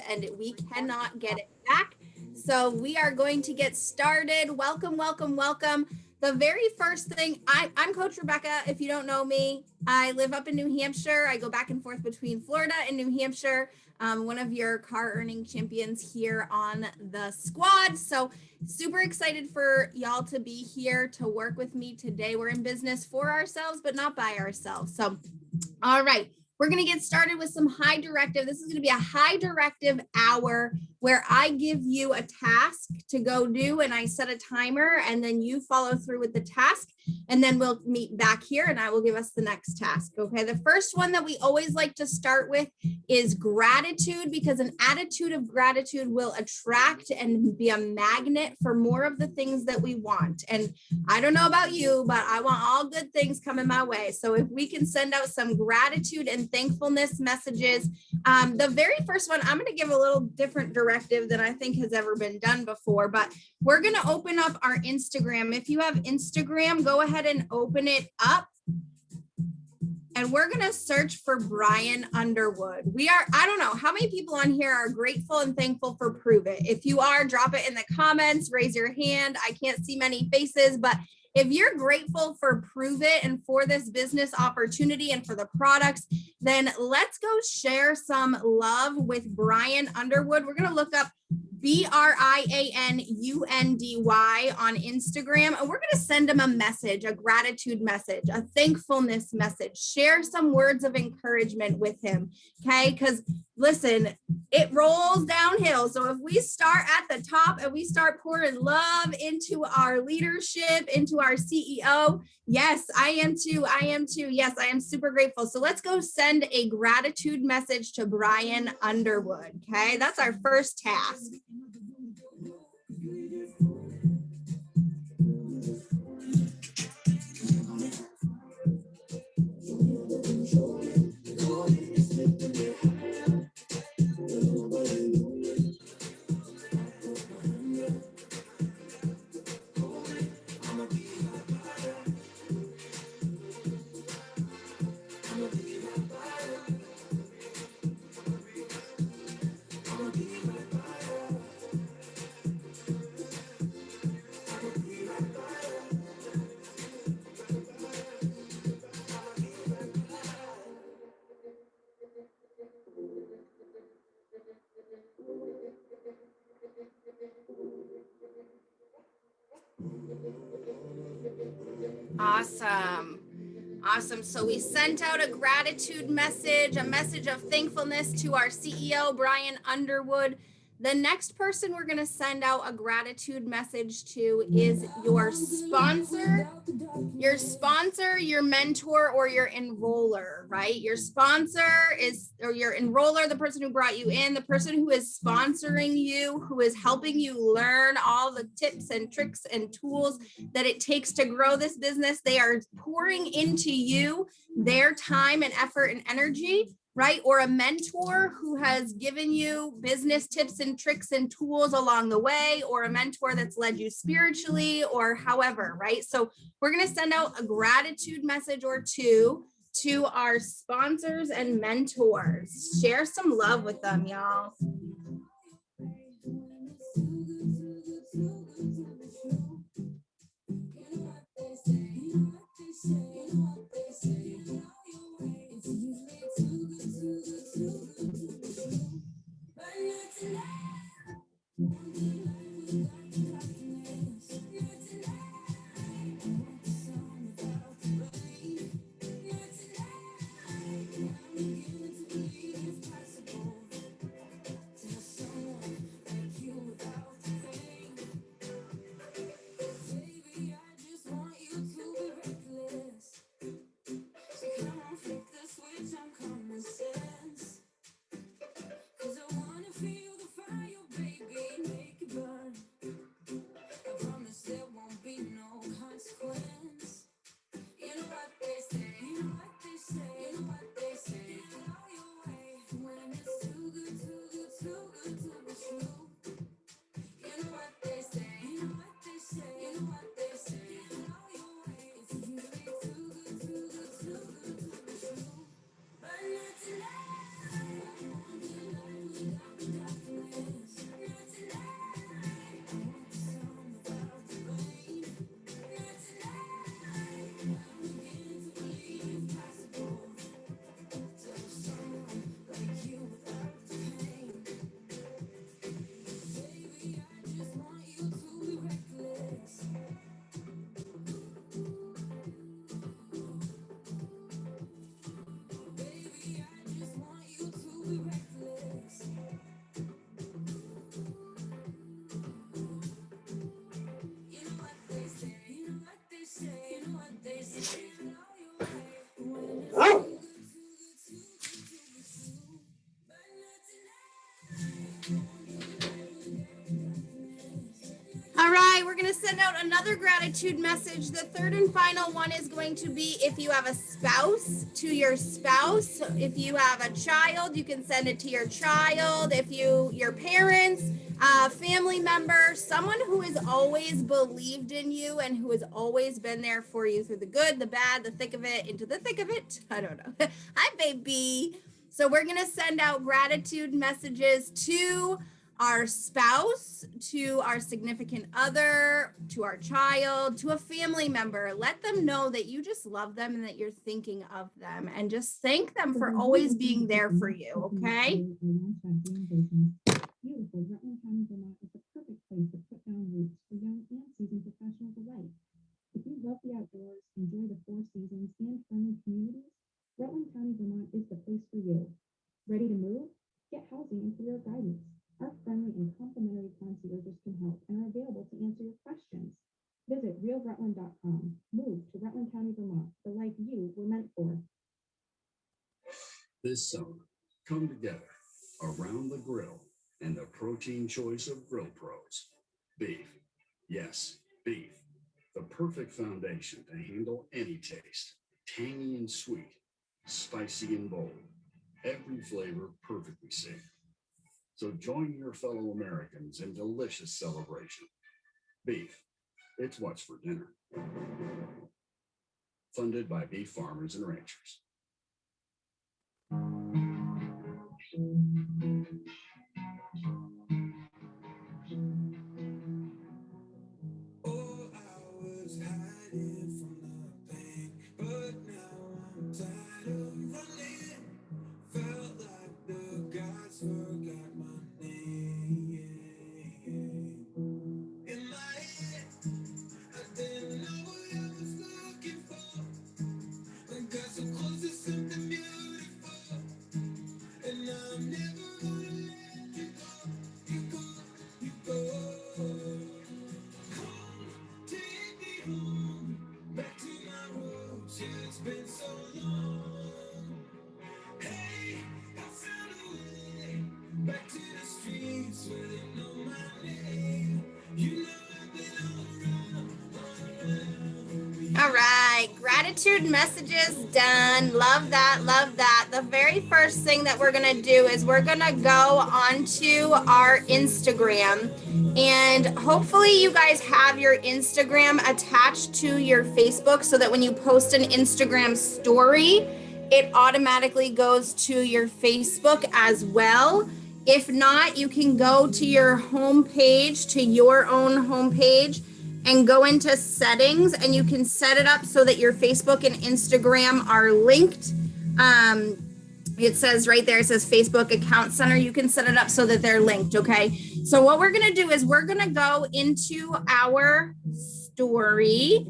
and we cannot get it back. So we are going to get started. Welcome, welcome, welcome. The very first thing, I'm Coach Rebecca. If you don't know me, I live up in New Hampshire. I go back and forth between Florida and New Hampshire. One of your car earning champions here on the squad. So super excited for y'all to be here to work with me today. We're in business for ourselves, but not by ourselves. So, all right. We're going to get started with some high directive. This is going to be a high directive hour where I give you a task to go do and I set a timer and then you follow through with the task and then we'll meet back here and I will give us the next task. Okay. The first one that we always like to start with is gratitude, because an attitude of gratitude will attract and be a magnet for more of the things that we want. And I don't know about you, but I want all good things coming my way. So if we can send out some gratitude and thankfulness messages. The very first one, I'm going to give a little different directive than I think has ever been done before, but we're going to open up our Instagram. If you have Instagram, go ahead and open it up. And we're going to search for Brian Underwood. I don't know how many people on here are grateful and thankful for Prove It. If you are, drop it in the comments, raise your hand. I can't see many faces, but if you're grateful for Prove It and for this business opportunity and for the products, then let's go share some love with Brian Underwood. We're going to look up BRIANUNDY on Instagram, and we're going to send him a message, a gratitude message, a thankfulness message. Share some words of encouragement with him, okay? Because listen, it rolls downhill. So if we start at the top and we start pouring love into our leadership, into our CEO, yes, I am too. Yes, I am super grateful. So let's go send a gratitude message to Brian Underwood, okay? That's our first task. Awesome. So we sent out a gratitude message, a message of thankfulness to our CEO, Brian Underwood. The next person we're going to send out a gratitude message to is your sponsor, your mentor, or your enroller, right? Your sponsor or your enroller, the person who brought you in, the person who is sponsoring you, who is helping you learn all the tips and tricks and tools that it takes to grow this business. They are pouring into you their time and effort and energy, right? Or a mentor who has given you business tips and tricks and tools along the way, or a mentor that's led you spiritually, or however, right? So we're going to send out a gratitude message or two to our sponsors and mentors. Share some love with them, y'all. All right, we're going to send out another gratitude message. The third and final one is going to be if you have a spouse, to your spouse. If you have a child, you can send it to your child. If your parents, family member, someone who has always believed in you and who has always been there for you through the good, the bad, the thick of it, into the thick of it. I don't know. Hi, baby. So we're going to send out gratitude messages to our spouse, to our significant other, to our child, to a family member. Let them know that you just love them and that you're thinking of them, and just thank them for always being there for you, okay? Beautiful. Rutland County, Vermont is the perfect place to put down roots for young and seasoned professionals alike. If you love the outdoors, enjoy the four seasons, and friendly communities, Rutland County, Vermont is the place for you. Ready to move? Get housing and career guidance. Our friendly and complimentary concierges can help and are available to answer your questions. Visit realrutland.com. Move to Rutland County, Vermont, the life you were meant for. This summer, come together around the grill and the protein choice of Grill Pros. Beef. Yes, beef. The perfect foundation to handle any taste. Tangy and sweet, spicy and bold. Every flavor perfectly safe. So join your fellow Americans in delicious celebration. Beef, it's what's for dinner. Funded by beef farmers and ranchers. Oh, I was hiding from the pain, but now I'm tired of running. Felt like the gods forgot my name. In my head, I didn't know what I was looking for. I got so close to something beautiful, and I'm never gonna let you go. You go, you go. Home, take me home, back to my roots. Yeah, it's been so long. Hey, I found a way back to the streets where they know my name. You know I've been all around. All right, gratitude messages done. Love that, love that. The very first thing that we're gonna do is we're gonna go onto our Instagram, and hopefully you guys have your Instagram attached to your Facebook so that when you post an Instagram story, it automatically goes to your Facebook as well. If not, you can go to your homepage, to your own homepage, and go into settings, and you can set it up so that your Facebook and Instagram are linked. It says right there, it says Facebook account center. You can set it up so that they're linked, okay? So what we're gonna do is we're gonna go into our story.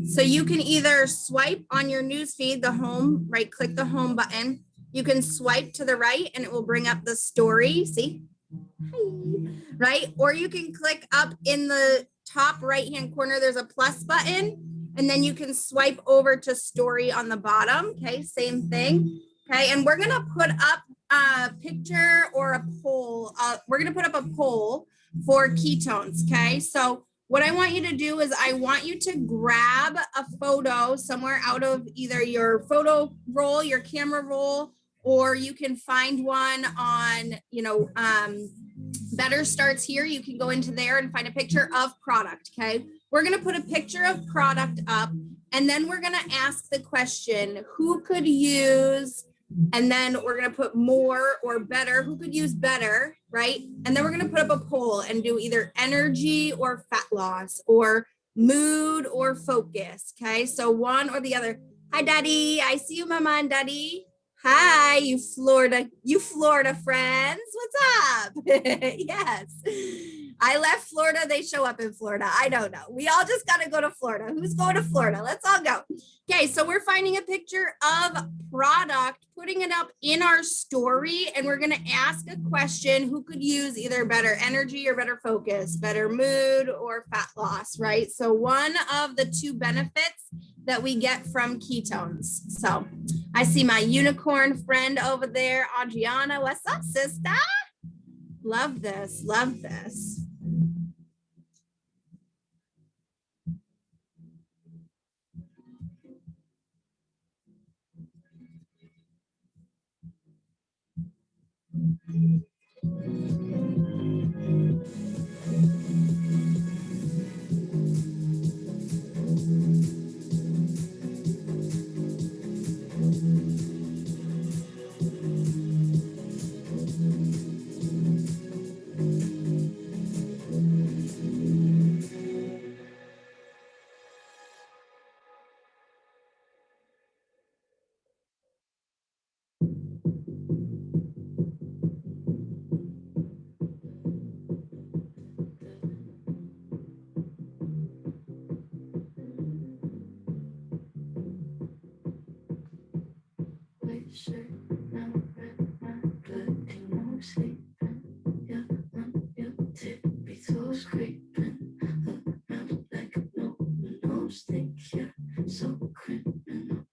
So you can either swipe on your newsfeed, the home, right click the home button. You can swipe to the right and it will bring up the story, see? Hi. Right? Or you can click up in the top right-hand corner, there's a plus button, and then you can swipe over to story on the bottom, okay? Same thing, okay? And we're gonna put up a picture or a poll. We're gonna put up a poll for ketones, okay? So what I want you to do is I want you to grab a photo somewhere out of either your photo roll, your camera roll, or you can find one on, Better Starts Here. You can go into there and find a picture of product, okay? We're gonna put a picture of product up, and then we're gonna ask the question, who could use, and then we're gonna put more or better, who could use better, right? And then we're gonna put up a poll and do either energy or fat loss, or mood or focus, okay? So one or the other. Hi, Daddy. I see you, Mama and Daddy. Hi, you Florida friends. What's up? Yes. I left Florida. They show up in Florida. I don't know. We all just got to go to Florida. Who's going to Florida? Let's all go. Okay, so we're finding a picture of product, putting it up in our story, and we're going to ask a question, who could use either better energy or better focus, better mood or fat loss, right? So one of the two benefits that we get from ketones. So I see my unicorn friend over there, Adriana. What's up, sister? Love this. Love this. White shirt, now red, now bloody, no sleeping. Yeah, on your tippy toes creeping around like no nose thing. Yeah, so criminal.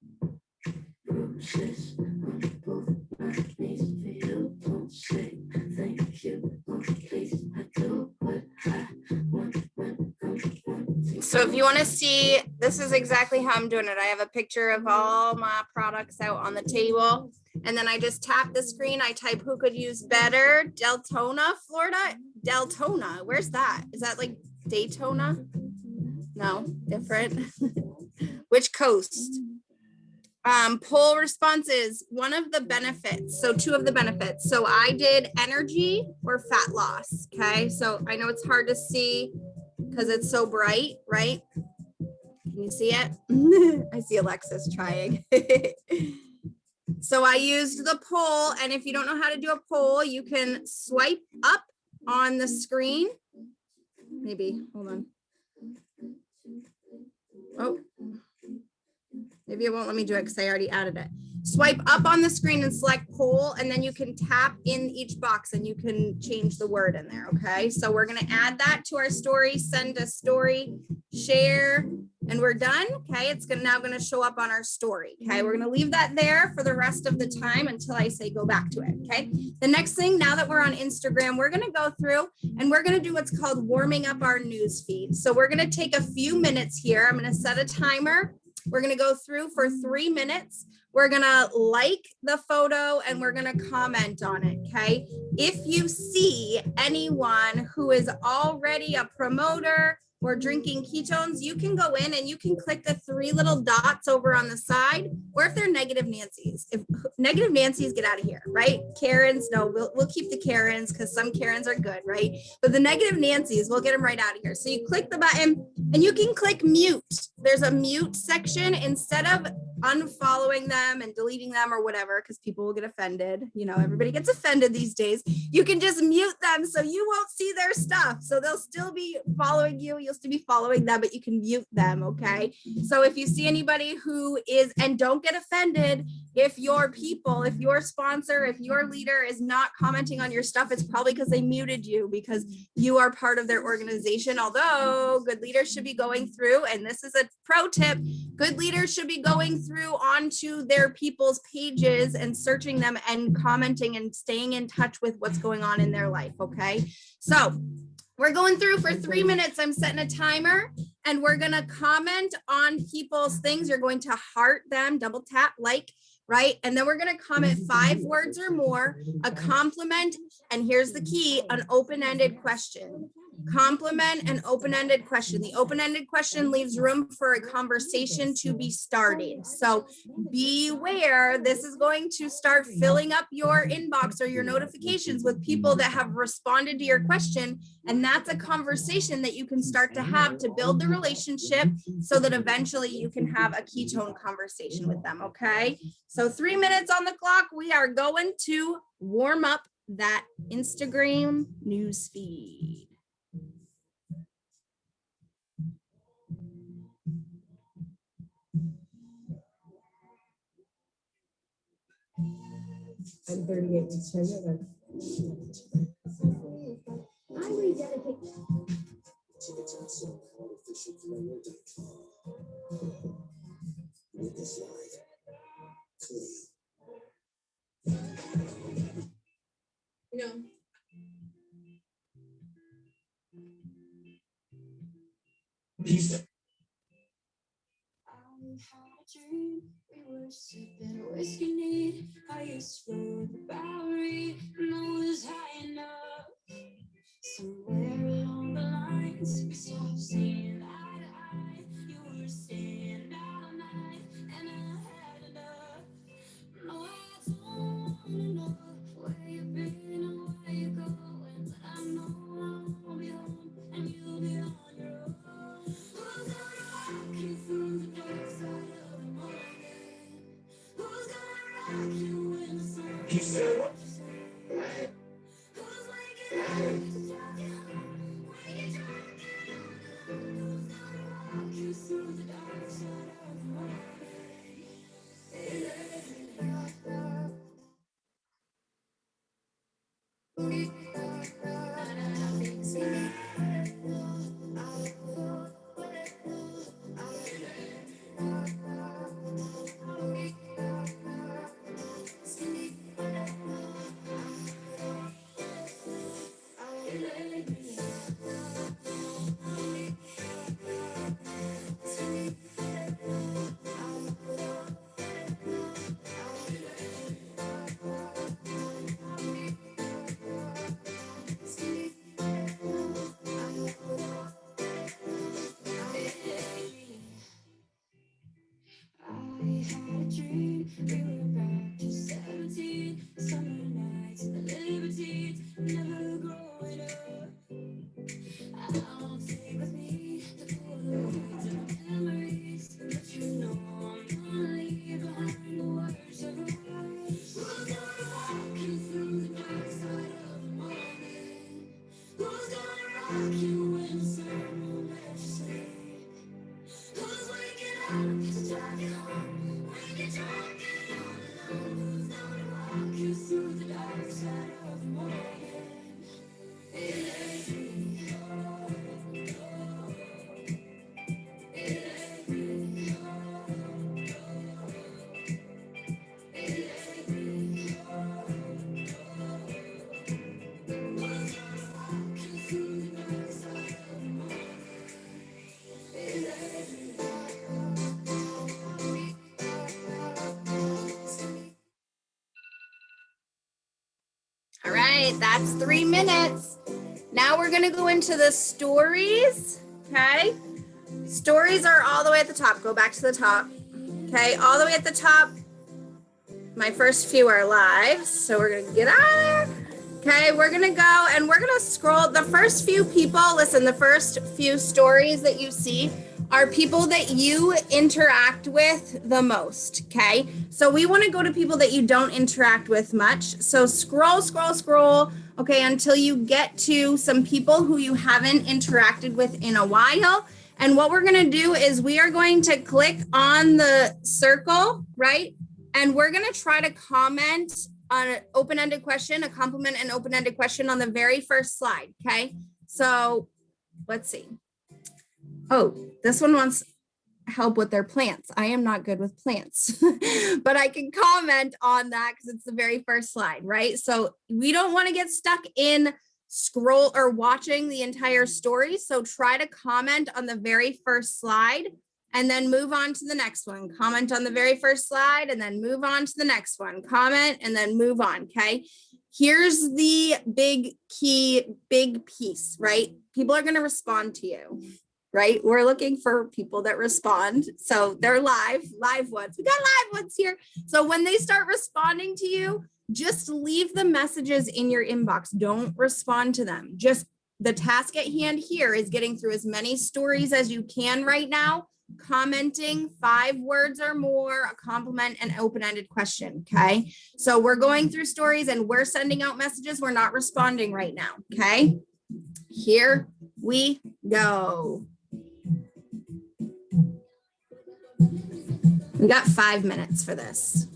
Bruises on both my knees for you. Don't say thank you. Oh, please, I do what I want when I want. So if you want to see, this is exactly how I'm doing it. I have a picture of all my products out on the table. And then I just tap the screen. I type who could use better. Deltona, Florida. Deltona. Where's that? Is that like Daytona? No, different. Which coast? Poll responses, one of the benefits. So two of the benefits. So I did energy or fat loss. Okay. So I know it's hard to see because it's so bright, right? Can you see it? I see Alexis trying. So I used the poll, and if you don't know how to do a poll, you can swipe up on the screen. Maybe, hold on. Oh, maybe it won't let me do it because I already added it. Swipe up on the screen and select poll, and then you can tap in each box and you can change the word in there, okay? So we're gonna add that to our story, send a story, share, and we're done, okay? It's now gonna show up on our story, okay? We're gonna leave that there for the rest of the time until I say go back to it, okay? The next thing, now that we're on Instagram, we're gonna go through and we're gonna do what's called warming up our news feed. So we're gonna take a few minutes here. I'm gonna set a timer. We're gonna go through for 3 minutes. We're gonna like the photo and we're gonna comment on it, okay? If you see anyone who is already a promoter or drinking ketones, you can go in and you can click the 3 little dots over on the side, or if they're negative Nancy's. If negative Nancy's, get out of here, right? Karens, no, we'll keep the Karens because some Karens are good, right? But the negative Nancy's, we'll get them right out of here. So you click the button and you can click mute. There's a mute section instead of unfollowing them and deleting them or whatever, because people will get offended. You know, everybody gets offended these days. You can just mute them so you won't see their stuff. So they'll still be following you. You'll still be following them, but you can mute them. Okay. So if you see anybody who is, and don't get offended, if your people, if your sponsor, if your leader is not commenting on your stuff, it's probably because they muted you because you are part of their organization. Although good leaders should be going through, and this is a pro tip, good leaders should be going through onto their people's pages and searching them and commenting and staying in touch with what's going on in their life. Okay. So we're going through for 3 minutes. I'm setting a timer and we're going to comment on people's things. You're going to heart them, double tap, like, right? And then we're going to comment 5 words or more, a compliment, and here's the key, an open-ended question. Compliment and open-ended question. The open-ended question leaves room for a conversation to be started. So beware, this is going to start filling up your inbox or your notifications with people that have responded to your question. And that's a conversation that you can start to have to build the relationship so that eventually you can have a ketone conversation with them, okay? So 3 minutes on the clock. We are going to warm up that Instagram news feed. I'm 38 weeks pregnant. I rededicate. No. dream we were sipping whiskey neat. I used to float the Bowery and I was high enough. Somewhere along the lines, we stopped seeing eye to eye. You were staying out all night, and I had enough. No, I don't wanna know where you've been or where you're going, but I know I'll be home and you'll be on your own. Who's gonna rock you through the dark side of the morning? Who's gonna rock you when the sun sets? Who's waking up to drive you home when you're drunk and all alone? Who's gonna rock you through the dark side of the morning? I had a dream, we were back to 17, summer nights, the liberties, never growing up. I'll take with me the Polaroids and the memories, but you know I'm gonna leave behind the worst of us. Who's gonna walk you through the dark side of the morning? Who's gonna rock you when the sun won't let you sleep? Who's waking up to drive you home when you're drunk and all alone? Who's gonna rock you through the dark side of the morning? It ain't me. It ain't me. It ain't me. Who's gonna walk you through the dark side of the morning? It ain't me. All right, that's 3 minutes. Now we're gonna go into the stories, okay? Stories are all the way at the top. Go back to the top, okay? All the way at the top. My first few are live, so we're gonna get out of there. Okay, we're gonna go and we're gonna scroll. The first few people, listen, the first few stories that you see are people that you interact with the most, okay? So we wanna go to people that you don't interact with much. So scroll, okay, until you get to some people who you haven't interacted with in a while. And what we're gonna do is we are going to click on the circle, right? And we're gonna try to comment on an open-ended question, a compliment and open-ended question on the very first slide, okay? So let's see. Oh, this one wants help with their plants. I am not good with plants, but I can comment on that because it's the very first slide, right? So we don't want to get stuck in scroll or watching the entire story. So try to comment on the very first slide and then move on to the next one. Comment on the very first slide and then move on to the next one. Comment and then move on, okay? Here's the big key, big piece, right? People are going to respond to you, right? We're looking for people that respond. So they're live ones. We got live ones here. So when they start responding to you, just leave the messages in your inbox. Don't respond to them. Just the task at hand here is getting through as many stories as you can right now, commenting 5 words or more, a compliment, and open-ended question, okay? So we're going through stories and we're sending out messages. We're not responding right now, okay? Here we go. We got 5 minutes for this.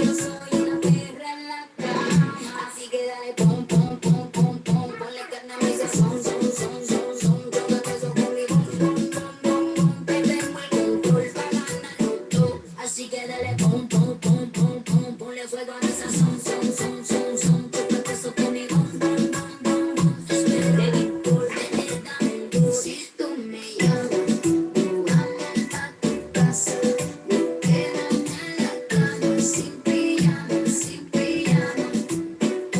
yo soy una perra en la cama. Así que dale pom, pom, pom, pom, pom. Ponle carne a mi sazón, son, son, son, son. Yo me beso con mi bom, bom, bom, bom, bom. Perdemos el control para ganarlo todo. Así que dale pom, pom, pom, pom, pom. Ponle fuego a mi sazón, son, son, son, son. Yo me beso con mi bom, bom, bom, bom, bom. Baby, por vete, dame un duro. Si tú me llamas, tú vamos a tu casa. No quedan en la cama sin pijama, sin pijama.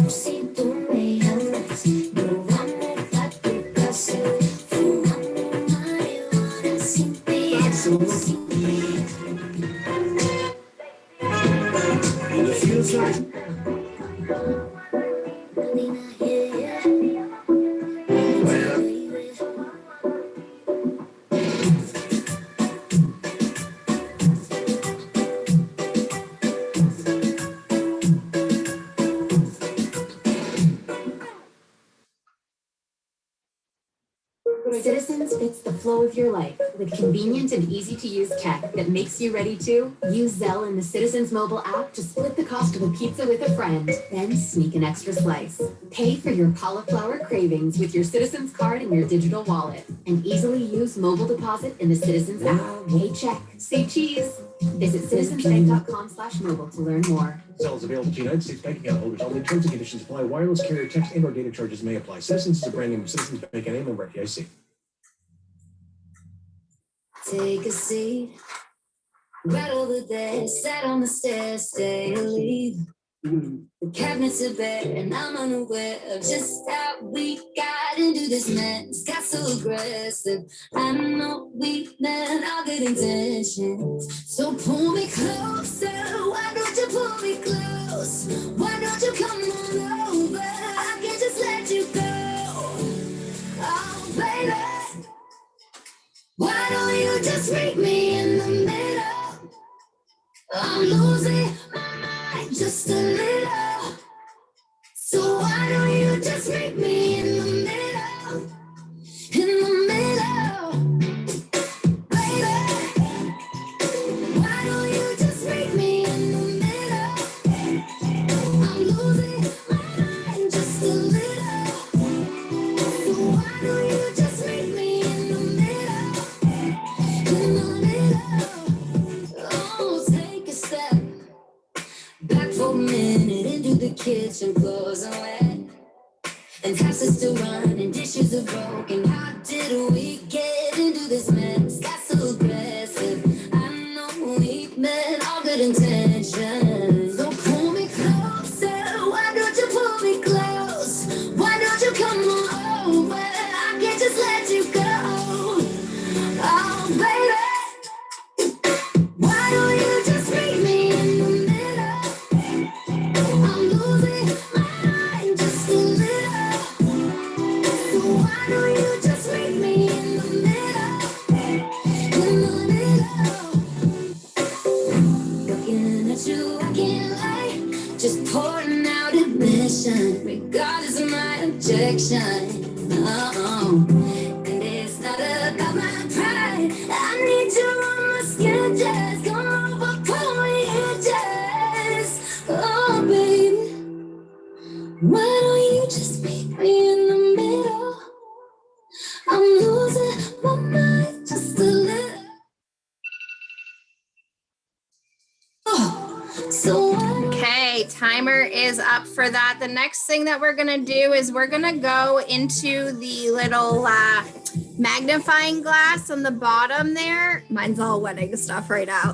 Si tú me llamas, no vamos a tu casa. Fumamos marihuana sin pijama, sin pijama. And it feels like Nina, yeah, well, baby. Citizens fits the flow of your life with convenient and easy-to-use tech that makes you ready to use Zelle in the Citizens mobile app to split the cost of a pizza with a friend, then sneak an extra slice. Pay for your cauliflower cravings with your Citizens card in your digital wallet, and easily use mobile deposit in the Citizens app. Pay check, say cheese. Visit citizensbank.com/mobile to learn more. Zelle is available to United States bank account holders only. Terms and conditions apply. Wireless carrier text and/or data charges may apply. Citizens is a brand name of Citizens Bank and a member FDIC. Take a seat right over there. Sat on the stairs, stay or leave. The cabinets are bare, and I'm unaware of just how we got into this mess. Got so aggressive. I know we meant all good intentions. So pull me closer. Why don't you pull me close? Why don't you come on over? I can't just let you go. Oh, baby. Why don't you just meet me in the middle? I'm losing my mind just a little. So why don't you just meet me in the middle? In the middle, baby. Why don't you just meet me in the middle? I'm losing my mind just a little. So why don't you just meet me in the middle? In the middle. Oh, take a step back for a minute into the kitchen, clothes are wet, and house is still running, dishes are broken. How did we get into this mess? Got so aggressive. I know we meant all good intentions. So pull me closer. Why don't you pull me close? Why don't you come on over? I can't just let you go. Oh, baby. Why don't you just meet me in the middle? I'm losing my mind just a little. So why don't you just meet me in the middle? In the middle. Looking at you, I can't lie. Just pouring out admission, regardless of my objection. Oh, and it's not about my pride. I need you on my skin, just come over, pull me in, just. Oh, baby. Why don't you just meet me in the middle? I'm losing my mind just a little. Oh, so why don't Okay, timer is up for that. The next thing that we're gonna do is we're gonna go into the little magnifying glass on the bottom there. Mine's all wedding stuff right now.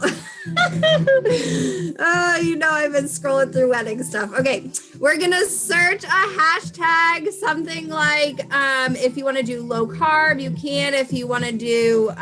Oh, you know I've been scrolling through wedding stuff. Okay, we're gonna search a hashtag, something like if you want to do low carb, you can. If you want to do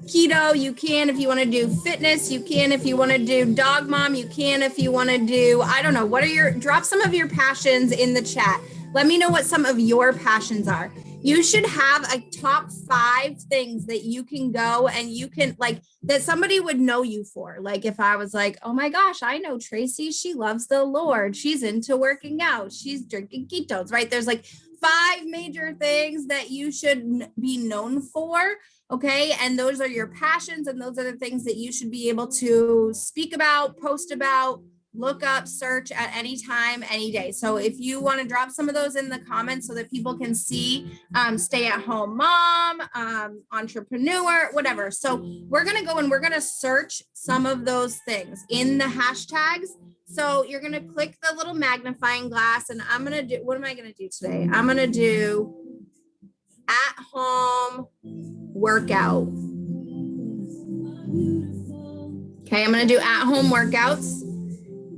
keto, you can. If you want to do fitness, you can. If you want to do dog mom, you can. If you want to do, I don't know, what are your, drop some of your passions in the chat. Let me know what some of your passions are. You should have a top 5 things that you can go and you can like that somebody would know you for. Like if I was like, oh my gosh, I know Tracy, she loves the Lord. She's into working out. She's drinking ketones, right? There's like 5 major things that you should be known for. Okay. And those are your passions. And those are the things that you should be able to speak about, post about, look up, search at any time, any day. So if you want to drop some of those in the comments so that people can see, stay at home mom, entrepreneur, whatever. So we're going to go and we're going to search some of those things in the hashtags. So you're going to click the little magnifying glass, and I'm going to do, what am I going to do today? I'm going to do at home workout. Okay, I'm going to do at home workouts.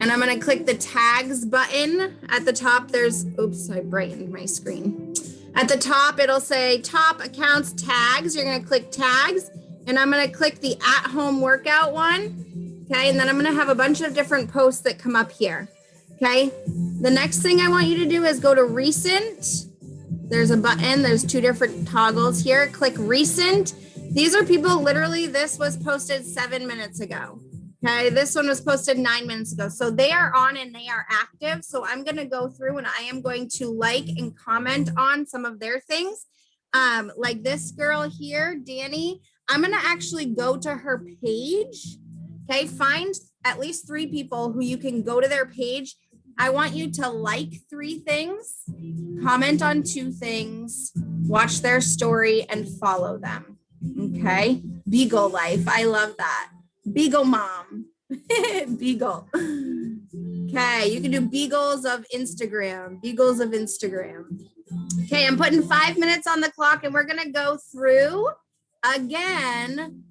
And I'm going to click the tags button at the top. There's, oops, I brightened my screen. At the top, it'll say top accounts tags. You're going to click tags, and I'm going to click the at home workout one. Okay, and then I'm going to have a bunch of different posts that come up here. Okay, the next thing I want you to do is go to recent. There's a button. There's two different toggles here. Click recent. These are people, literally, this was posted 7 minutes ago. Okay, this one was posted 9 minutes ago. So they are on and they are active. So I'm going to go through and I am going to like and comment on some of their things. Like this girl here, Danny, I'm going to actually go to her page. Okay, find at least 3 people who you can go to their page. I want you to like 3 things, comment on 2 things, watch their story, and follow them. Okay, Beagle life. I love that. Beagle mom. Beagle. Okay, you can do beagles of Instagram. Beagles of Instagram. Okay, I'm putting 5 minutes on the clock, and we're going to go through again.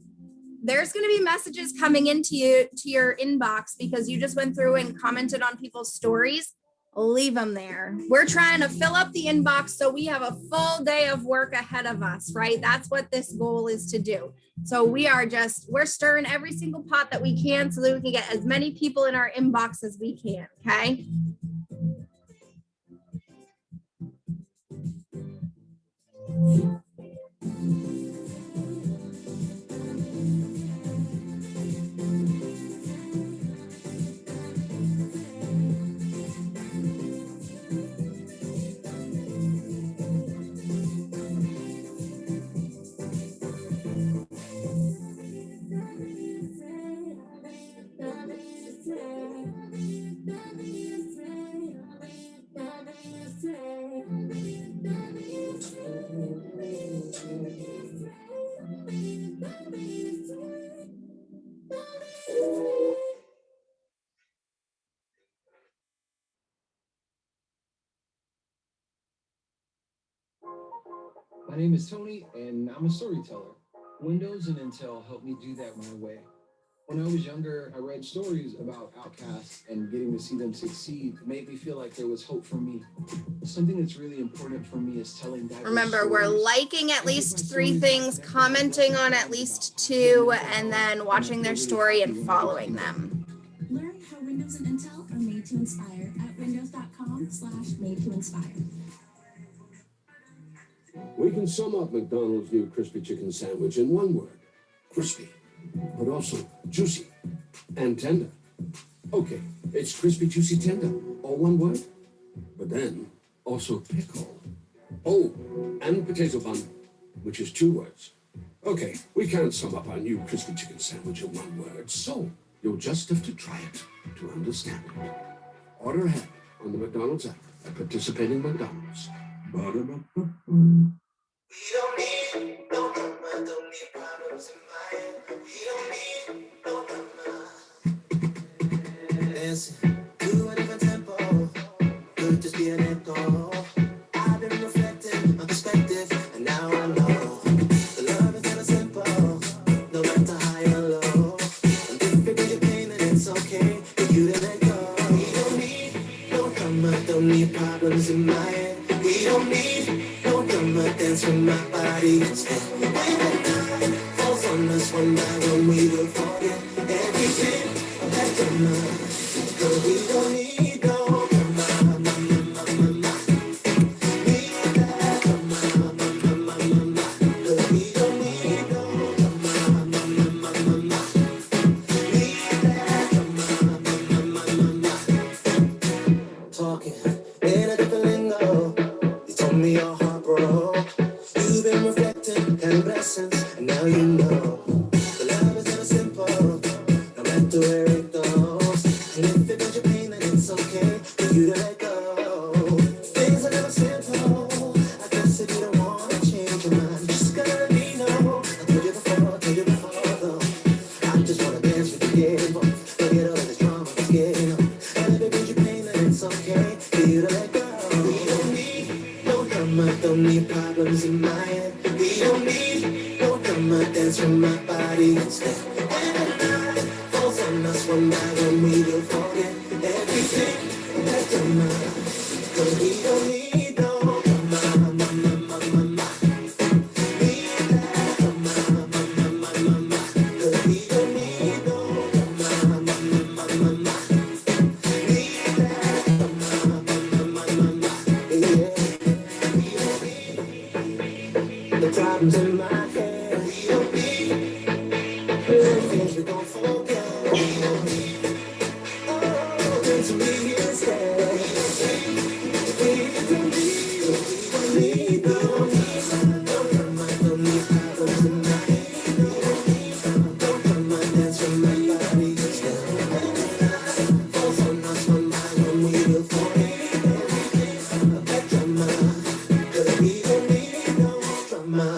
There's going to be messages coming into you to your inbox because you just went through and commented on people's stories. Leave them there. We're trying to fill up the inbox so we have a full day of work ahead of us, right? That's what this goal is to do. So we're stirring every single pot that we can so that we can get as many people in our inbox as we can, okay? My name is Tony, and I'm a storyteller. Windows and Intel helped me do that my way. When I was younger, I read stories about outcasts, and getting to see them succeed made me feel like there was hope for me. Something that's really important for me is telling diverse Remember, we're stories. liking at least 3 things, commenting on at least 2, and then watching their story and following them. Learn how Windows and Intel are made to inspire at windows.com/made-to-inspire. We can sum up McDonald's new crispy chicken sandwich in one word: crispy, but also juicy and tender. Okay, it's crispy, juicy, tender, all one word. But then also pickle. Oh, and potato bun, which is 2 words. Okay, we can't sum up our new crispy chicken sandwich in one word, so you'll just have to try it to understand it. Order ahead on the McDonald's app at participating McDonald's. Ba-da-ba-ba-ba. We don't need no drama, don't need problems in mind. We don't need no drama. Listen, do a different tempo. Could just be an echo. I've been reflecting my perspective, and now I know the love is kinda simple, no matter high or low. And if you feel your pain, then it's okay for you to let go. We don't need no drama, don't need problems in my head. We don't need no drama, dance with my body instead. When the night falls on us one by one, we will forget everything that drama. 'Cause we don't need no drama, ma, ma, ma, ma, ma. Need that drama, ma, ma, ma, ma, ma. 'Cause we don't need no drama, ma, ma, ma, ma, ma. Need that drama, ma, ma, ma, ma, ma. Talking in a different lingo. You told me your heart broke. You've been reflecting and blessings, and now you know the love okay for you to let go. Things are never simple. I guess if you don't wanna change your mind, just gotta let me know. I told you before though. I just wanna dance with you, yeah. Forget all of this drama, yeah. And if it brings you pain, then it's okay for you to let go. We don't need no drama, don't need problems in my head. We don't need no drama, dance from my body instead. And at night falls on us one night when we will forget everything that drama. 'Cause we don't need no drama, need that drama, 'cause we don't need no drama, need that drama, yeah. We don't need the problems in my head. We don't need the things we gon' forget. We don't need things to me instead. We don't need no drama, don't need problems in my head. No drama, dance from my body instead. Falls on us one night when we will forget everything that drama. 'Cause we don't need no drama.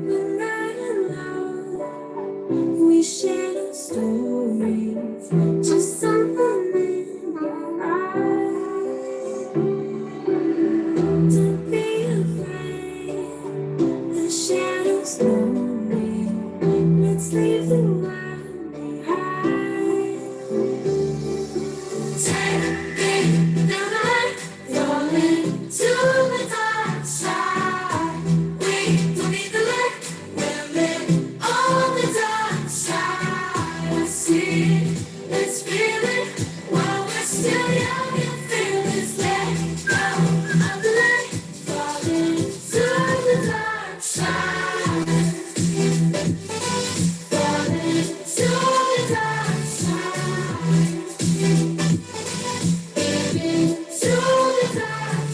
We're riding loud. We share stories. Just something in our eyes. Don't be afraid. The shadows know me. Let's leave the world behind. Take me down the line, falling to the dark side. We don't need the light, we're lit on the dark side. I see it, let's feel it, while we're still young and fearless. Let go of the light, falling to the dark side. Falling to the dark side. Baby, to the dark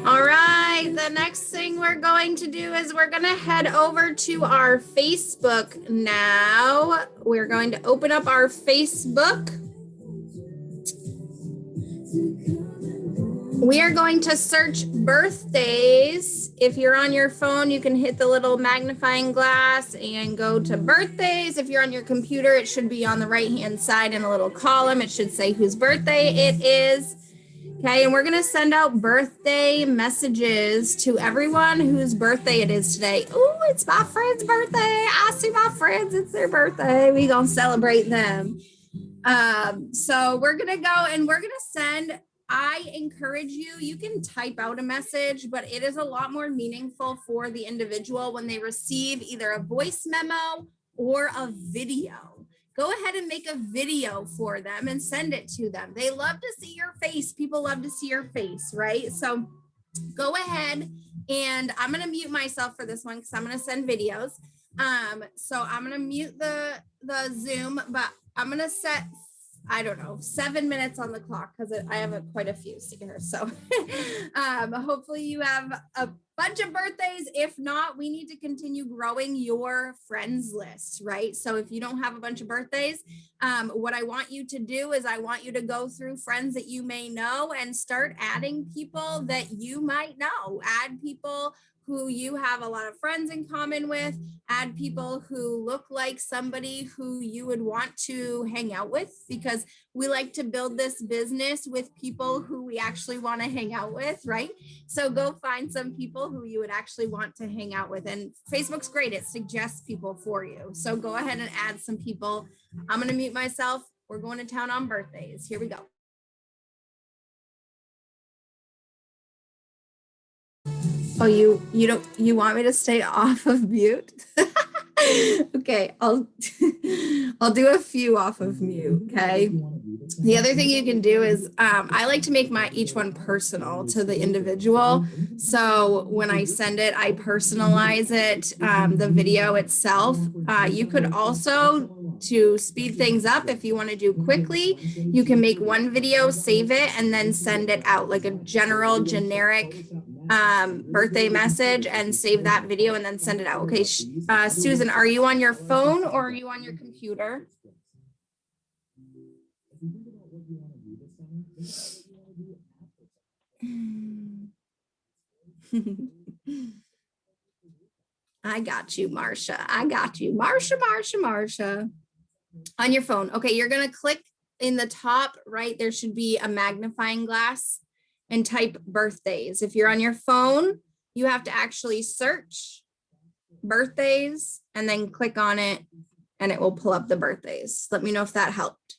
All right, the next thing we're going to do is we're going to head over to our Facebook now. We're going to open up our Facebook. We are going to search birthdays. If you're on your phone, you can hit the little magnifying glass and go to birthdays. If you're on your computer, it should be on the right-hand side in a little column. It should say whose birthday it is. Okay, and we're going to send out birthday messages to everyone whose birthday it is today. Oh, it's my friend's birthday. I see my friends. It's their birthday. We going to celebrate them. So we're going to go and we're going to send. I encourage you can type out a message, but it is a lot more meaningful for the individual when they receive either a voice memo or a video. Go ahead and make a video for them and send it to them. They love to see your face. People love to see your face, right? So go ahead and I'm going to mute myself for this one because I'm going to send videos. So I'm going to mute the Zoom, but I'm going to set, I don't know, 7 minutes on the clock because I have quite a few here. So hopefully you have a bunch of birthdays. If not, we need to continue growing your friends list, right? So if you don't have a bunch of birthdays, what I want you to do is I want you to go through friends that you may know and start adding people that you might know. Add people who you have a lot of friends in common with, add people who look like somebody who you would want to hang out with, because we like to build this business with people who we actually want to hang out with, right? So go find some people who you would actually want to hang out with. And Facebook's great. It suggests people for you. So go ahead and add some people. I'm going to mute myself. We're going to town on birthdays. Here we go. Oh, you want me to stay off of mute? Okay, I'll I'll do a few off of mute. Okay. The other thing you can do is I like to make my each one personal to the individual. So when I send it, I personalize it, the video itself. You could also, to speed things up, if you want to do quickly, you can make one video, save it, and then send it out like a general generic birthday message and save that video and then send it out. Okay, Susan, are you on your phone or are you on your computer? I got you, Marsha. I got you. Marsha. On your phone. Okay, you're going to click in the top right. There should be a magnifying glass and type birthdays. If you're on your phone, you have to actually search birthdays and then click on it and it will pull up the birthdays. Let me know if that helped.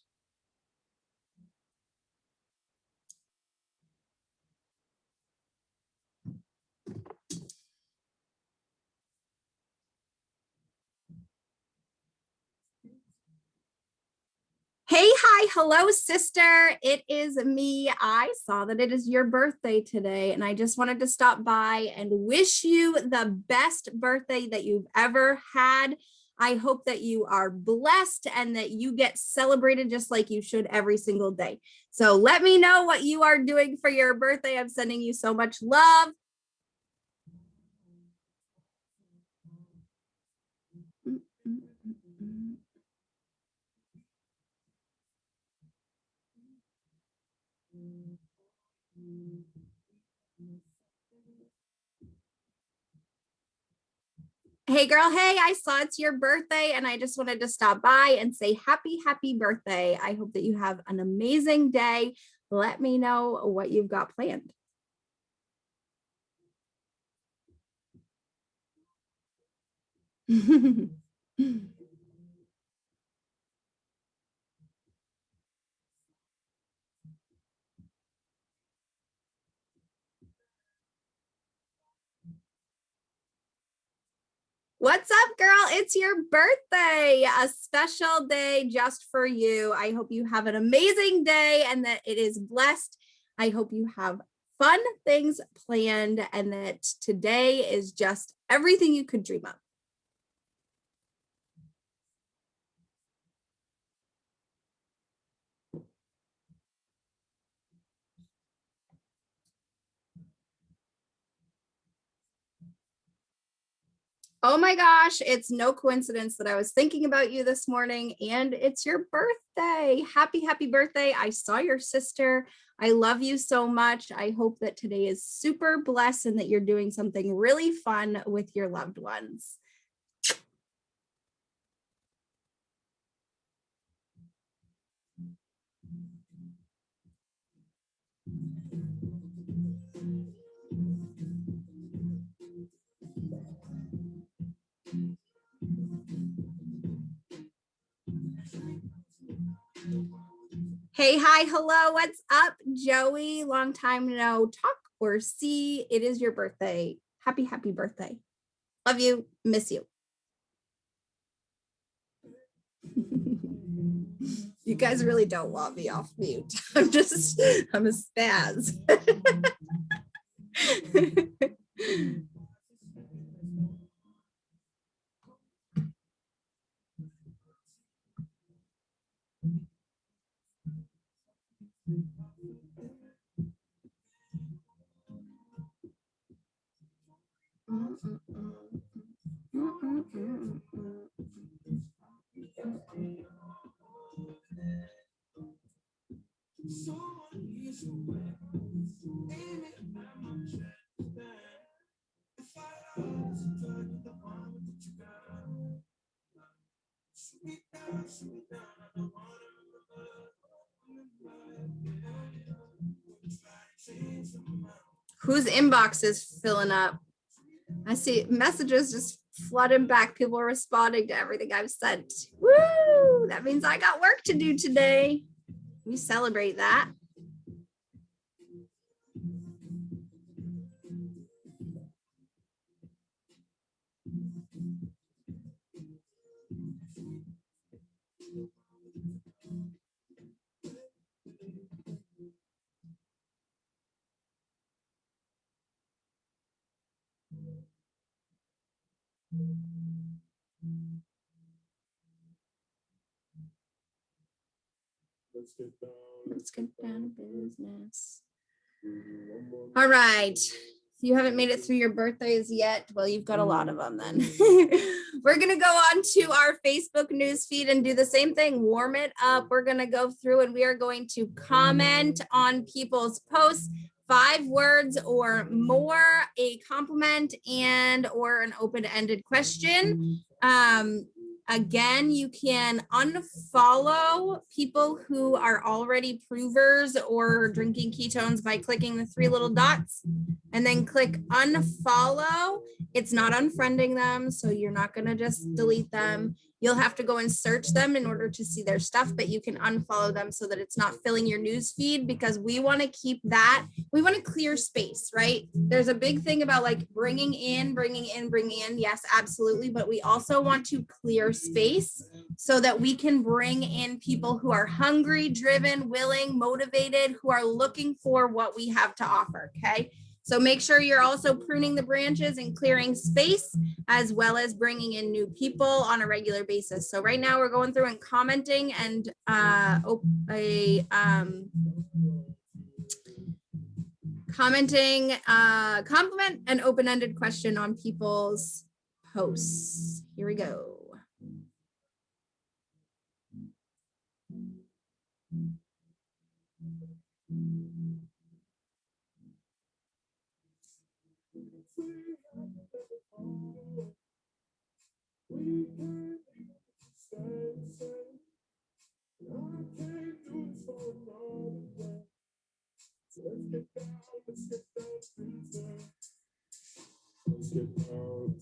Hey, hi, hello, sister. It is me. I saw that it is your birthday today, and I just wanted to stop by and wish you the best birthday that you've ever had. I hope that you are blessed and that you get celebrated just like you should every single day. So let me know what you are doing for your birthday. I'm sending you so much love. Hey girl, hey, I saw it's your birthday and I just wanted to stop by and say happy birthday. I hope that you have an amazing day. Let me know what you've got planned. What's up, girl? It's your birthday, a special day just for you. I hope you have an amazing day and that it is blessed. I hope you have fun things planned and that today is just everything you could dream of. Oh my gosh, it's no coincidence that I was thinking about you this morning and it's your birthday. Happy birthday. I saw your sister. I love you so much. I hope that today is super blessed and that you're doing something really fun with your loved ones. Hey, hi, hello, what's up, Joey? Long time no talk or see. It is your birthday. Happy birthday. Love you, miss you. You guys really don't want me off mute. I'm a spaz. Whose inbox is filling up? I see messages just flooding back. People are responding to everything I've sent. Woo! That means I got work to do today. We celebrate that. Let's get down to business. All right. If you haven't made it through your birthdays yet, well, you've got a lot of them then. We're going to go on to our Facebook news feed and do the same thing. Warm it up. We're going to go through and we are going to comment on people's posts, 5 words or more, a compliment and or an open-ended question. Again, you can unfollow people who are already provers or drinking ketones by clicking the 3 little dots and then click unfollow. It's not unfriending them, so you're not going to just delete them. You'll have to go and search them in order to see their stuff, but you can unfollow them so that it's not filling your news feed, because we want to keep that. We want to clear space, right? There's a big thing about like bringing in. Yes, absolutely. But we also want to clear space so that we can bring in people who are hungry, driven, willing, motivated, who are looking for what we have to offer. Okay. So make sure you're also pruning the branches and clearing space, as well as bringing in new people on a regular basis. So right now we're going through and commenting and commenting, compliment and open-ended question on people's posts. Here we go. Let's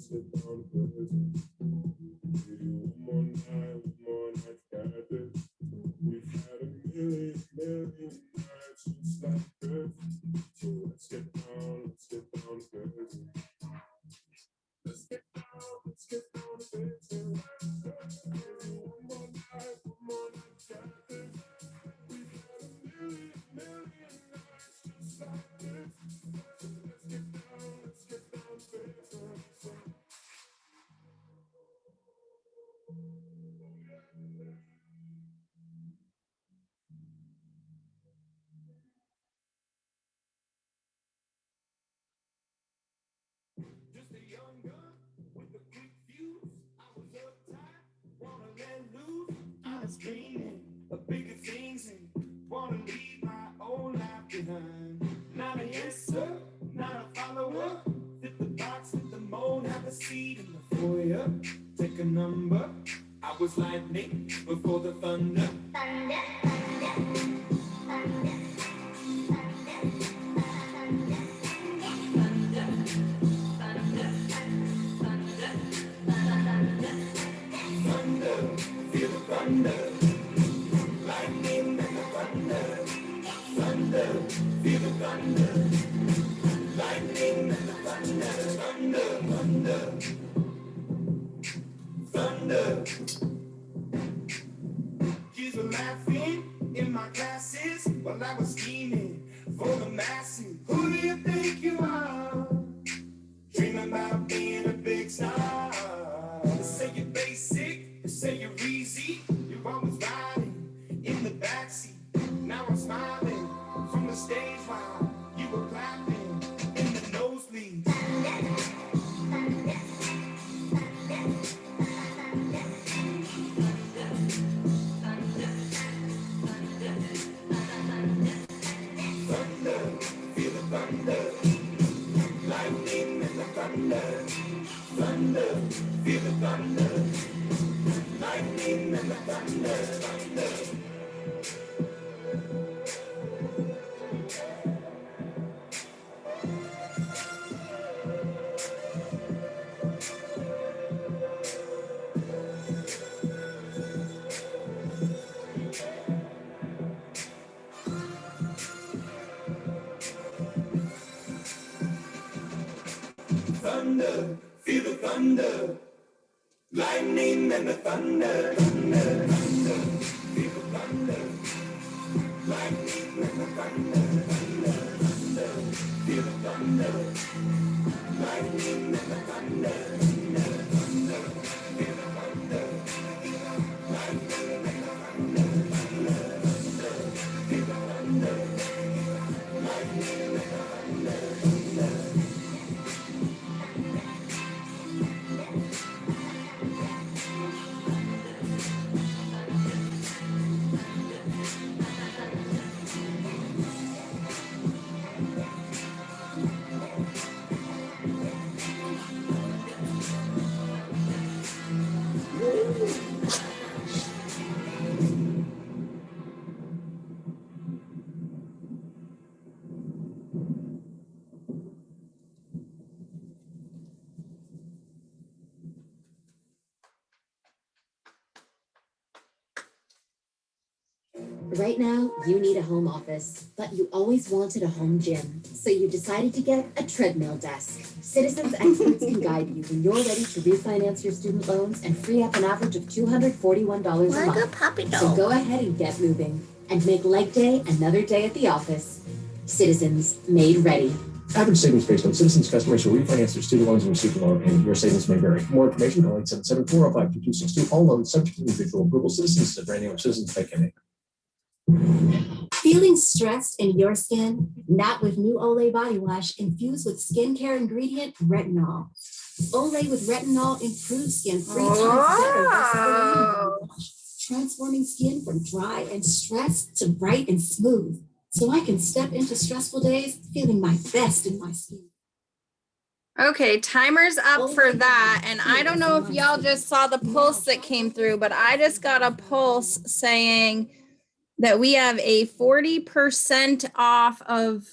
get down to business. Maybe one more night, got this. We've had a million nights just like this. So let's get down to business. Let's get down to business. Maybe one more night, got this. We've had a million nights just like this. So let's get down to business. Just a young gun with a quick fuse. I was uptight, wanna let loose. I was dreaming of bigger things and wanna leave my old life behind. Not a yes sir, not a follower. Fit the box, fit the mold, have a seat in the foyer. Take a number. I was lightning before the thunder. Thunder, feel the thunder. Lightning and the thunder. Thunder, feel the thunder. Lightning and the thunder. Thunder. Kids were laughing in my classes while I was scheming for the masses. Who do you think you are? Dreaming about being a big star. They say you're basic, they say you're easy. You're always riding in the backseat. Now I'm smiling from the stage while you were clapping in the nosebleeds. Thunder, feel the thunder. Lightning and the thunder. Thunder, feel the thunder. Lightning and the thunder. Thunder, feel the thunder. Lightning and the thunder. Thunder, feel the thunder. Lightning and the thunder. Thunder, feel the thunder. Lightning and the thunder. Thunder, feel the thunder. Lightning and the thunder. Right now, you need a home office, but you always wanted a home gym. So you decided to get a treadmill desk. Citizens experts can guide you when you're ready to refinance your student loans and free up an average of $241 a month. puppy So go ahead and get moving and make leg day another day at the office. Citizens made ready. Average savings based on Citizens customers who refinance their student loans and receive a loan, and your savings may vary. For more information, call 877-405-2262. All loans subject to individual approval. Citizens is a brand name of Citizens Bank N.A. Feeling stressed in your skin? Not with new Olay body wash infused with skincare ingredient retinol. Olay with retinol improves skin free transforming skin from dry and stressed to bright and smooth. So I can step into stressful days feeling my best in my skin. Okay, timer's up for that. And I don't know if y'all just saw the pulse that came through, but I just got a pulse saying that we have a 40% off of,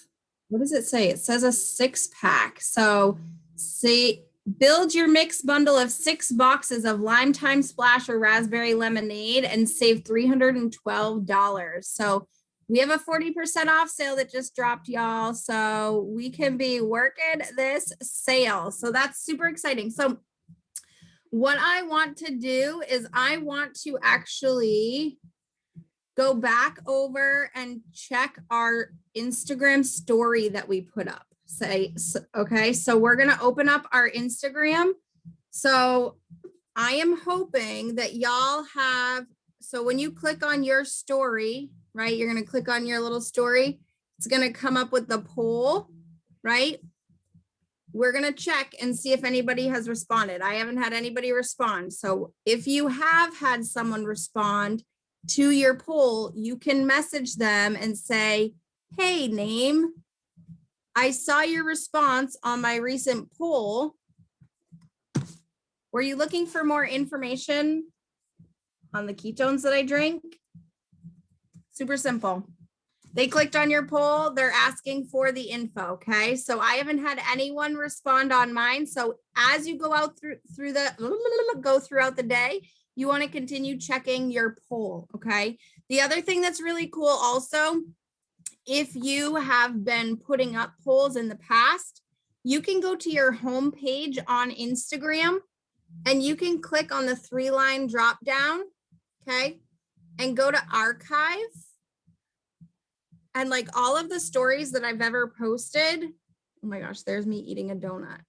what does it say? It says a 6-pack. So see, build your mix bundle of 6 boxes of lime thyme splash or raspberry lemonade and save $312. So we have a 40% off sale that just dropped, y'all. So we can be working this sale. So that's super exciting. So what I want to do is I want to actually go back over and check our Instagram story that we put up. Okay, so we're going to open up our Instagram. So I am hoping that y'all have, so when you click on your story, right, you're going to click on your little story. It's going to come up with the poll, right? We're going to check and see if anybody has responded. I haven't had anybody respond. So if you have had someone respond to your poll, you can message them and say, hey, name, I saw your response on my recent poll. Were you looking for more information on the ketones that I drink? Super simple. They clicked on your poll. They're asking for the info. Okay. So I haven't had anyone respond on mine. So as you go out go throughout the day, you want to continue checking your poll. Okay. The other thing that's really cool also, if you have been putting up polls in the past, you can go to your home page on Instagram and you can click on the 3-line drop down, okay, and go to archive. And like all of the stories that I've ever posted, oh my gosh, there's me eating a donut.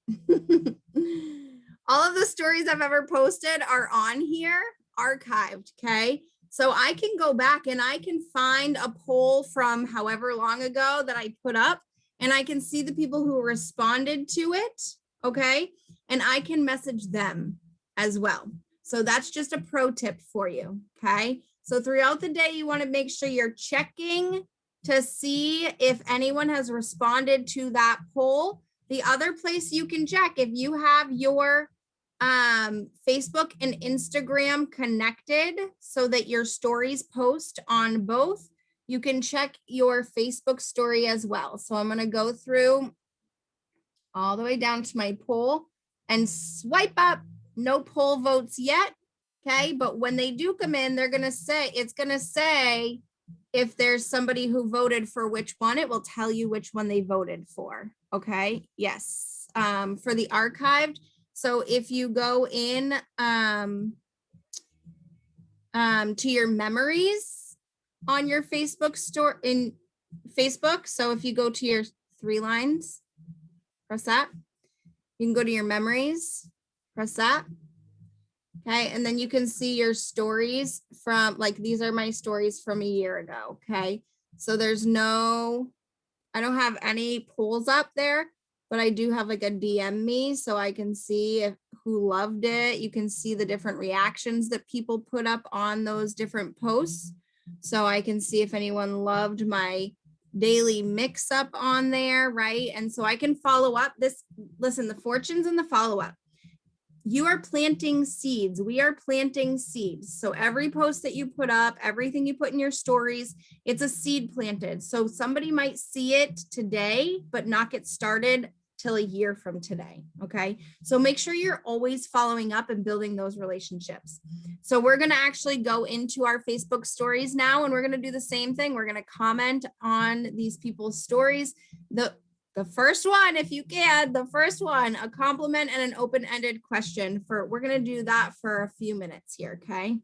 All of the stories I've ever posted are on here, archived, okay? So I can go back and I can find a poll from however long ago that I put up, and I can see the people who responded to it, okay? And I can message them as well. So that's just a pro tip for you, okay? So throughout the day, you want to make sure you're checking to see if anyone has responded to that poll. The other place you can check, if you have your Facebook and Instagram connected so that your stories post on both, you can check your Facebook story as well. So I'm going to go through all the way down to my poll and swipe up. No poll votes yet. Okay. But when they do come in, they're going to say, it's going to say if there's somebody who voted for which one, it will tell you which one they voted for. Okay. Yes. For the archived. So if you go in to your memories on your Facebook store in Facebook. So if you go to your 3 lines, press that. You can go to your memories, press that. Okay. And then you can see your stories from, like, these are my stories from a year ago. Okay. So there's no, I don't have any polls up there, but I do have like a DM me so I can see who loved it. You can see the different reactions that people put up on those different posts. So I can see if anyone loved my daily mix up on there, right? And so I can follow up this. Listen, the fortunes and the follow up. You are planting seeds. We are planting seeds. So every post that you put up, everything you put in your stories, it's a seed planted. So somebody might see it today, but not get started till a year from today. Okay. So make sure you're always following up and building those relationships. So we're going to actually go into our Facebook stories now, and we're going to do the same thing. We're going to comment on these people's stories. The first one, if you can, the first one, a compliment and an open-ended question we're going to do that for a few minutes here. Okay.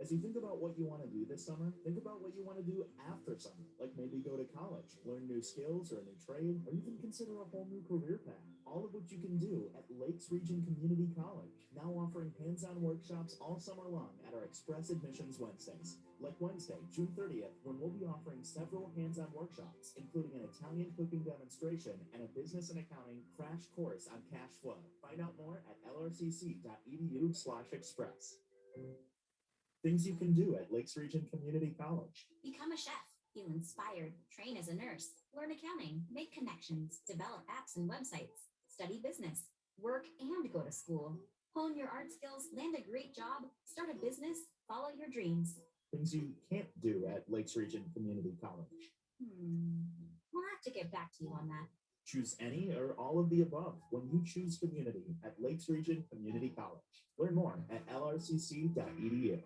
As you think about what you want to do this summer, think about what you want to do after summer, like maybe go to college, learn new skills or a new trade, or even consider a whole new career path. All of which you can do at Lakes Region Community College, now offering hands-on workshops all summer long at our Express Admissions Wednesdays. Like Wednesday, June 30th, when we'll be offering several hands-on workshops, including an Italian cooking demonstration and a business and accounting crash course on cash flow. Find out more at lrcc.edu/express. Things you can do at Lakes Region Community College. Become a chef, feel inspired, train as a nurse, learn accounting, make connections, develop apps and websites, study business, work and go to school, hone your art skills, land a great job, start a business, follow your dreams. Things you can't do at Lakes Region Community College. We'll have to get back to you on that. Choose any or all of the above when you choose community at Lakes Region Community College. Learn more at lrcc.edu.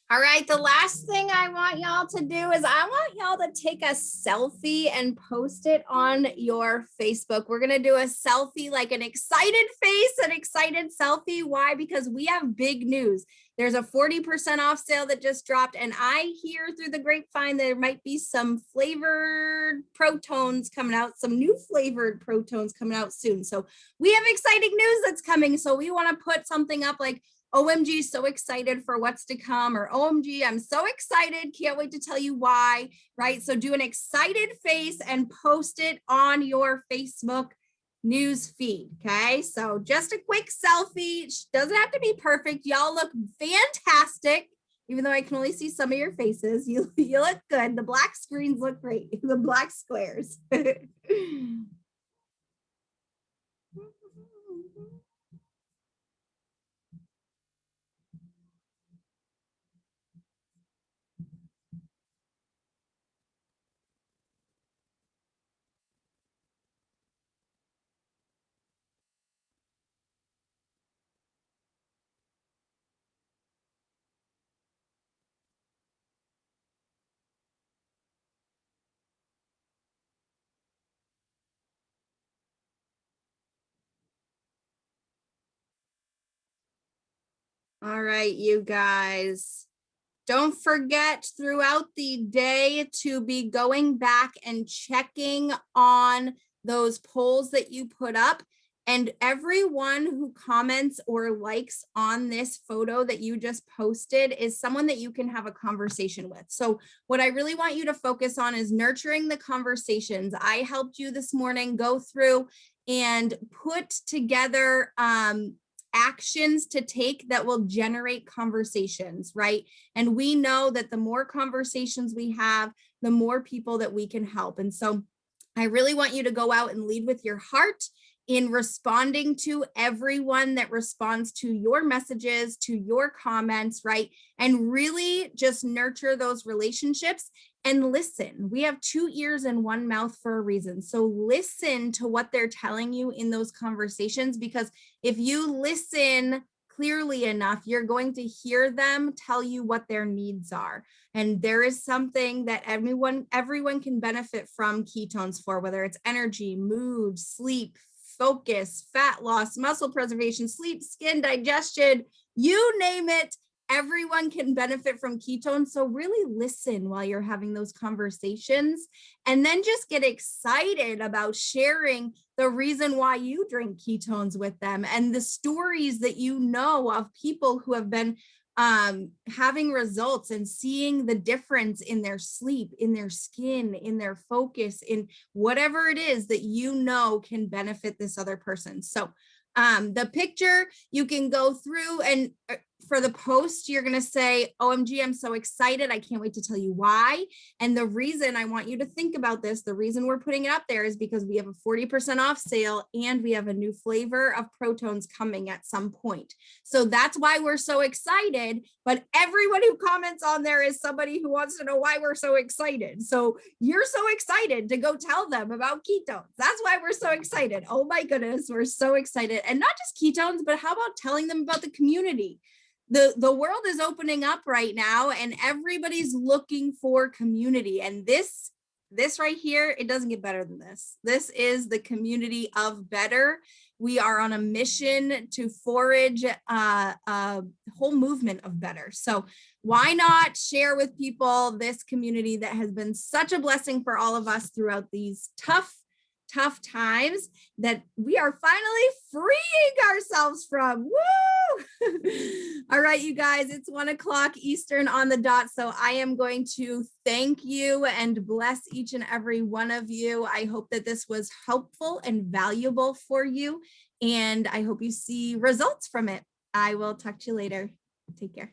All right, the last thing I want y'all to do is I want y'all to take a selfie and post it on your Facebook. We're going to do a selfie, like an excited face, an excited selfie. Why? Because we have big news. There's a 40% off sale that just dropped, and I hear through the grapevine there might be some flavored Protones coming out, some new flavored Protones coming out soon. So we have exciting news that's coming. So we want to put something up like, OMG, so excited for what's to come, or OMG, I'm so excited, can't wait to tell you why, right? So do an excited face and post it on your Facebook news feed, okay? So just a quick selfie, doesn't have to be perfect. Y'all look fantastic, even though I can only see some of your faces. You look good. The black screens look great, the black squares. All right, you guys. Don't forget throughout the day to be going back and checking on those polls that you put up. And everyone who comments or likes on this photo that you just posted is someone that you can have a conversation with. So what I really want you to focus on is nurturing the conversations. I helped you this morning go through and put together actions to take that will generate conversations, right? And we know that the more conversations we have, the more people that we can help. And so I really want you to go out and lead with your heart in responding to everyone that responds to your messages, to your comments, right? And really just nurture those relationships and listen. We have 2 ears and 1 mouth for a reason. So listen to what they're telling you in those conversations, because if you listen clearly enough, you're going to hear them tell you what their needs are. And there is something that everyone can benefit from ketones for, whether it's energy, mood, sleep, focus, fat loss, muscle preservation, sleep, skin, digestion, you name it. Everyone can benefit from ketones. So really listen while you're having those conversations, and then just get excited about sharing the reason why you drink ketones with them and the stories that you know of people who have been having results and seeing the difference in their sleep, in their skin, in their focus, in whatever it is that you know can benefit this other person. So the picture, you can go through, and for the post, you're going to say, OMG, I'm so excited. I can't wait to tell you why. And the reason I want you to think about this, the reason we're putting it up there is because we have a 40% off sale and we have a new flavor of Protones coming at some point. So that's why we're so excited. But everyone who comments on there is somebody who wants to know why we're so excited. So you're so excited to go tell them about ketones. That's why we're so excited. Oh my goodness, we're so excited. And not just ketones, but how about telling them about the community? The world is opening up right now and everybody's looking for community. And this right here, it doesn't get better than this. This is the community of better. We are on a mission to forage a whole movement of better. So why not share with people this community that has been such a blessing for all of us throughout these tough times that we are finally freeing ourselves from. Woo! All right, you guys, it's 1 o'clock Eastern on the dot. So I am going to thank you and bless each and every one of you. I hope that this was helpful and valuable for you. And I hope you see results from it. I will talk to you later. Take care.